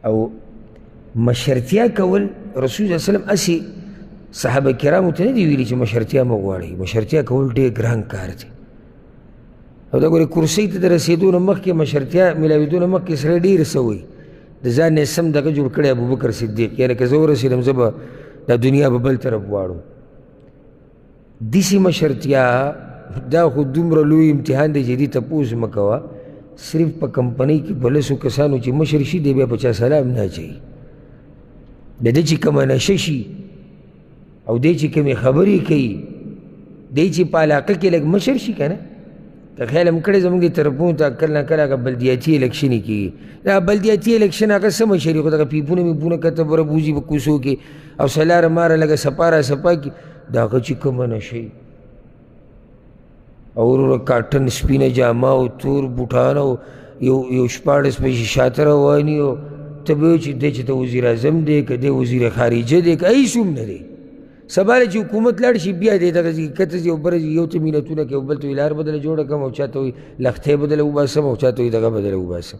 او مشرتیا کول رسول الله صلی الله علیه وسلم اسی صحابه کرامو ته نه دی ویلي چې مشرتیا مه غواړئ. مشرتیا کول ډېر ګران کار دی. او دا ګورې کرسۍ ته د رسېدو نه مخکې مشرتیا میلاوېدو نه مخکې سړی ډېر څه وایي، د ځان نه سم دغه جوړ کړی ابوبکر صدیق، یعنې که زه ورسېدم زه به دا دنیا به بل طرف واړو. داسې مشرتیا دا خو دومره لوی امتحان دی چې دې تپوس مه کوه. صرف په کمپنۍ کې په لسو کسانو چې مشر شي دی بیا په چا سلام نه اچوي. د ده چې کومه نشه شي او دی چې کومې خبرې کوي، دی چې په علاقه کې لږ مشر شي که نه، که خیال هم کړی زموږ دې طرفونو ته کله نه کله هغه بلدیاتي الیکشنې کېږي. دا بلدیاتي الیکشن هغه څه مشري خو دغه پیپونه میپونه کته بره بوځي په کوڅو کې او سلاره ماره لږه سپا را سپا کړي، د هغه چې کومه نشه او وروره کاټن سپینه جامه او تور بوټان او یو شپاړس پیسې شاته رواني او ته به وایې چې دی چې ته وزیر اعظم دی که دی وزیر خارجه دی که هیڅ هم نه دی. سبا چې حکومت لاړ شي بیا دی دغه کته ځي او بره ځي، یو ته مینتونه کوي او بل ته وایي لار بدله جوړه کړم او چا ته وایي لښتۍ بدله وباسم او چا ته وایي دغه بدله وباسم.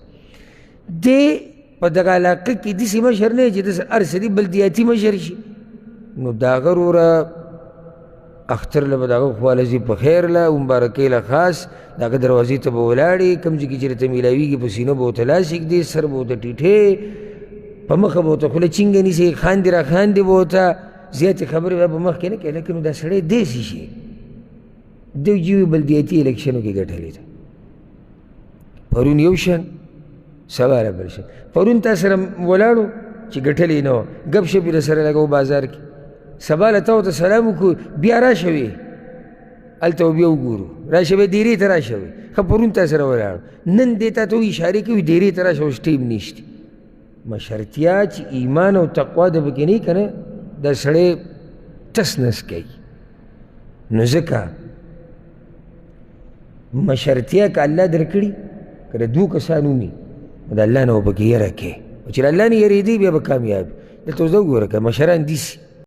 دی په دغه علاقه کې داسې مشر نه دی چې داسې هر سړي بلدیاتي مشر شي. نو د هغه وروره اختر له به د هغه خواله ځي په خیر له مبارکۍ له خاص د هغه دروازې ته به ولاړې، کوم ځای کې چې ورته میلاویږي په سینه به ورته لاس ږدي، سر به ورته ټیټې، په مخه به ورته خوله چینګه نیسي، خاندې را خاندې به ورته زیاتې خبرې به په مخ کې نه کوي. لیکن دا سړی داسې شي دی جوي بلدیاتي الیکشنو کې ګټلې ده. پرون یو شان سبا بل شان. پرون تا سره ولاړو چې ګټلې نه وه، ګپ شپ یې راسره لګوو بازار کې، سبا له تا ورته سلام وکړو بیا راشه وې هلته بیا وګورو، راشه وې دیرې ته راشه وې. ښه پرون تا سره ولاړو، نن دې تا ته اشارې کوي دیرې ته راشه، اوس ټیم نشته. مشرتیا چې ایمان او تقوا د پکې نه وي که نه، دا سړی ټس نس کوي. نو ځکه مشرتیا که الله درکړي که د دوو کسانو وي د الله نه به پکې یره کوې، او چې د الله نه یېرېدی بیا به کامیاب. دلته اوس دا وګوره که مشران داسې